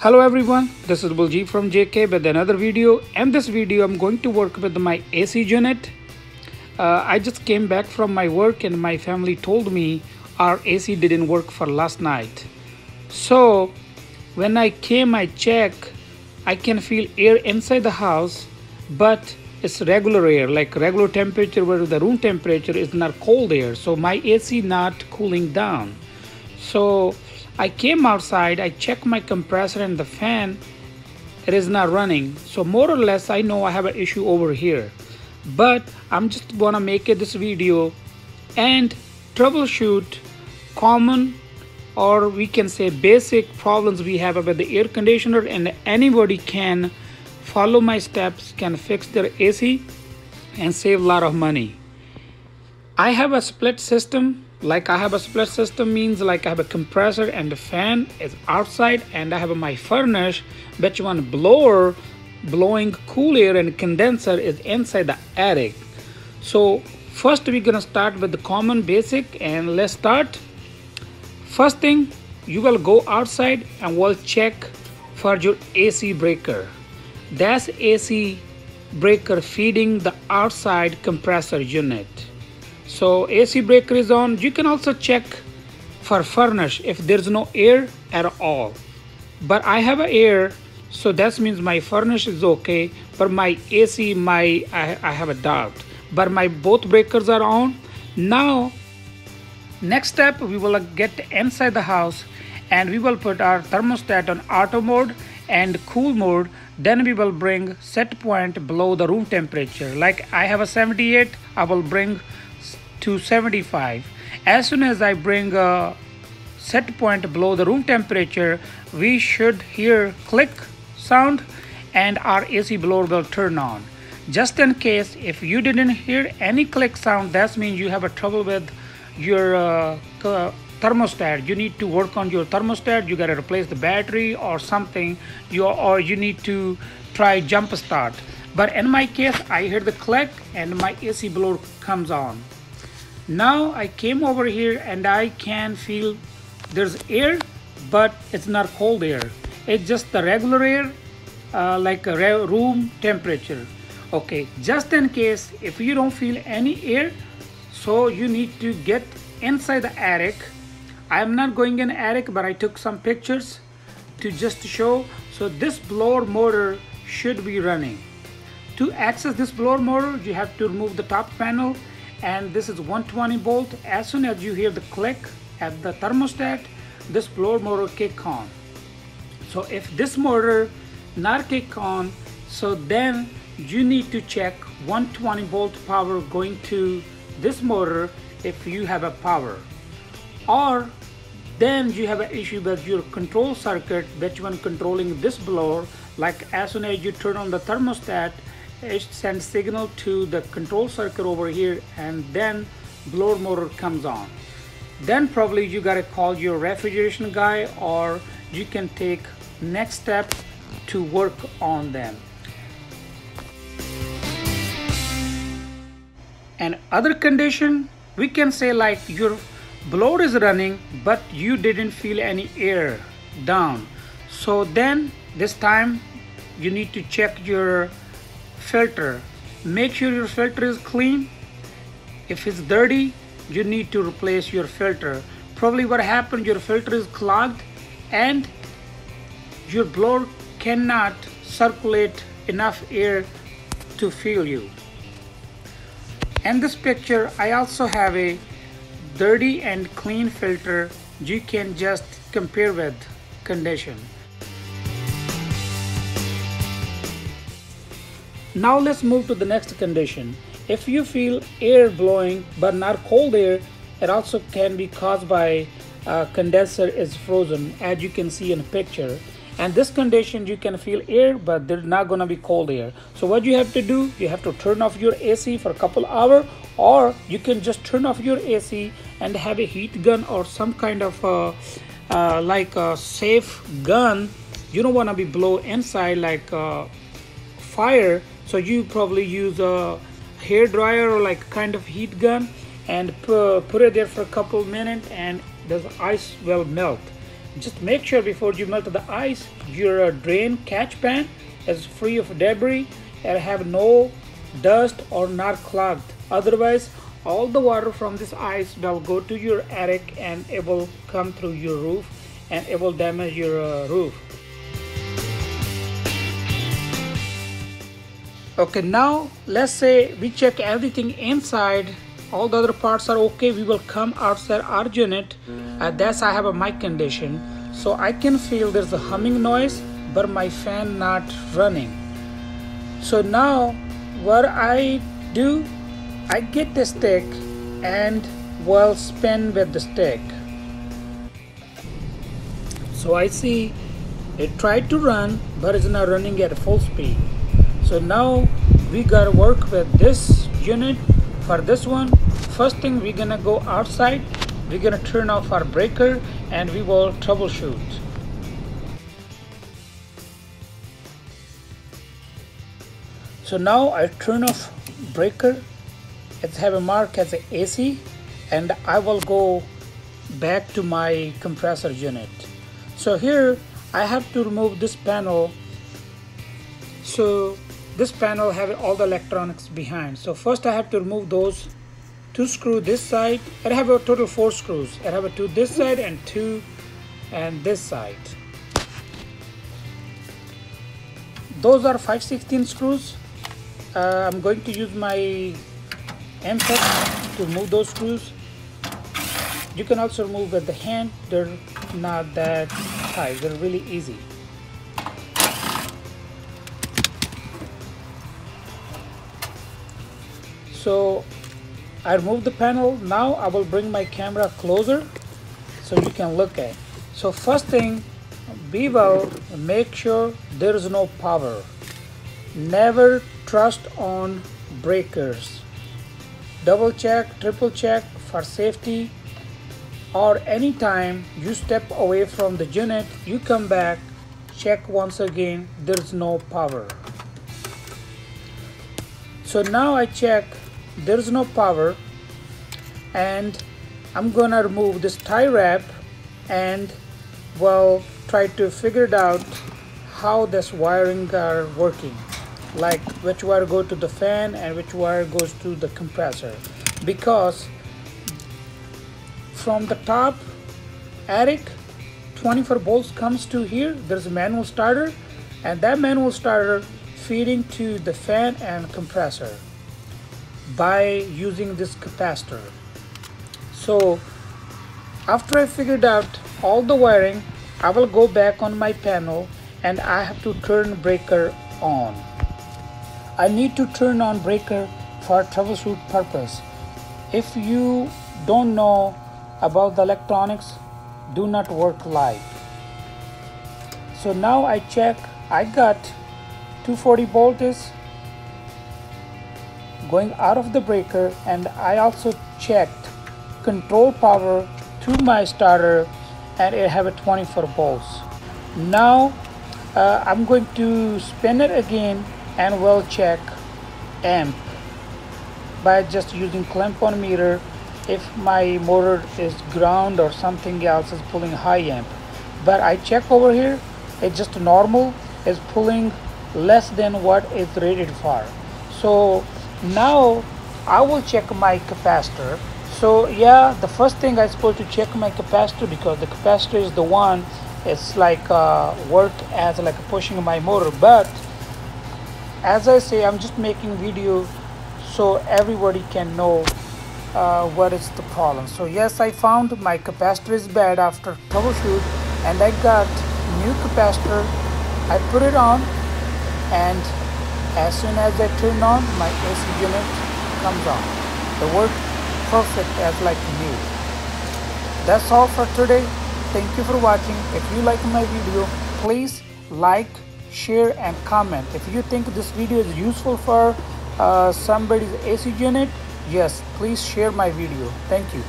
Hello everyone, this is Bulji from JK with another video. In this video, I'm going to work with my AC unit. I just came back from my work and my family told me our AC didn't work for last night. So when I came, I checked, I can feel air inside the house, but it's regular air, like regular temperature where the room temperature is not cold air. So my AC not cooling down. So I came outside, I checked my compressor and the fan, it is not running. So more or less I know I have an issue over here. But I'm just gonna make it this video and troubleshoot common, or we can say basic problems we have about the air conditioner, and anybody can follow my steps, can fix their AC and save a lot of money. I have a split system. Like I have a split system means like I have a compressor and the fan is outside, and I have my furnace, which one blower blowing cool air, and condenser is inside the attic. So first we're gonna start with the common basic, and let's start. First thing, you will go outside and we'll check for your AC breaker. That's AC breaker feeding the outside compressor unit. So AC breaker is on. You can also check for furnace if there's no air at all. But I have a air, so that means my furnace is okay. But my AC, I have a doubt. But my both breakers are on. Now, next step, we will get inside the house and we will put our thermostat on auto mode and cool mode. Then we will bring set point below the room temperature. Like I have a 78, I will bring to 75. As soon as I bring a set point below the room temperature, we should hear click sound and our AC blower will turn on. Just in case if you didn't hear any click sound, that means you have a trouble with your thermostat. You need to work on your thermostat. You gotta replace the battery or something, or you need to try jump start. But in my case, I heard the click and my AC blower comes on. Now I came over here and I can feel there's air, but it's not cold air. It's just the regular air, like a room temperature. Okay, just in case if you don't feel any air, so you need to get inside the attic. I'm not going in attic, but I took some pictures to just show. So this blower motor should be running. To access this blower motor, you have to remove the top panel, and this is 120 volt. As soon as you hear the click at the thermostat, this blower motor kick on. So if this motor not kick on, so then you need to check 120 volt power going to this motor if you have a power, or then you have an issue with your control circuit, which one controlling this blower. Like as soon as you turn on the thermostat, it sends signal to the control circuit over here, and then blower motor comes on. Then probably you gotta call your refrigeration guy, or you can take next step to work on them. And other condition, we can say like your blower is running, but you didn't feel any air down. So then this time you need to check your filter. Make sure your filter is clean. If it's dirty, you need to replace your filter. Probably what happened, your filter is clogged and your blower cannot circulate enough air to fill you. In this picture, I also have a dirty and clean filter. You can just compare with condition. Now let's move to the next condition. If you feel air blowing but not cold air, it also can be caused by condenser is frozen, as you can see in the picture. And this condition, you can feel air but there's not gonna be cold air. So what you have to do, you have to turn off your AC for a couple hours, or you can just turn off your AC and have a heat gun or some kind of like a safe gun. You don't want to be blow inside like fire. So you probably use a hair dryer or like kind of heat gun and put it there for a couple minutes, and the ice will melt. just make sure before you melt the ice, your drain catch pan is free of debris and have no dust or not clogged. Otherwise, all the water from this ice will go to your attic and it will come through your roof and it will damage your roof. Okay, now let's say we check everything inside, all the other parts are okay. We will come outside our unit. That's I have a mic condition, so I can feel there's a humming noise but my fan not running. So now what I do, I get the stick and will spin with the stick. So I see it tried to run but it's not running at full speed. So now we gotta work with this unit. For this one, first thing we're gonna go outside, we're gonna turn off our breaker and we will troubleshoot. So now I turn off breaker. It's have a mark as a AC and I will go back to my compressor unit. So here I have to remove this panel. So this panel have all the electronics behind. So first I have to remove those 2 screws this side. I have a total 4 screws. I have a 2 this side and 2 and this side. Those are 5/16 screws. I'm going to use my M-Pet to remove those screws. You can also remove with the hand. They're not that tight. They're really easy. So I remove the panel. Now I will bring my camera closer so you can look at it. So first thing, we will make sure there is no power. Never trust on breakers. Double check, triple check for safety, or anytime you step away from the unit, you come back, check once again, there's no power. So now I check there's no power and I'm gonna remove this tie wrap and we'll try to figure it out how this wiring are working, like which wire go to the fan and which wire goes to the compressor, because from the top attic 24 volts comes to here. There's a manual starter and that manual starter feeding to the fan and compressor by using this capacitor. So after I figured out all the wiring, I will go back on my panel and I have to turn breaker on. I need to turn on breaker for troubleshoot purpose. If you don't know about the electronics, do not work live. So now I check, I got 240 volts going out of the breaker, and I also checked control power to my starter and it have a 24 volts. Now I'm going to spin it again and we'll check amp by just using clamp on meter if my motor is ground or something else is pulling high amp. But I check over here, it's just normal, it's pulling less than what is rated for. So now I will check my capacitor. So yeah, the first thing I supposed to check my capacitor, because the capacitor is the one, it's like work as like pushing my motor. But as I say, I'm just making video so everybody can know what is the problem. So yes, I found my capacitor is bad after troubleshoot and I got new capacitor. I put it on and as soon as I turn on, my AC unit comes on. The work perfect as like new. That's all for today. Thank you for watching. If you like my video, please like, share and comment. If you think this video is useful for somebody's AC unit, yes, please share my video. Thank you.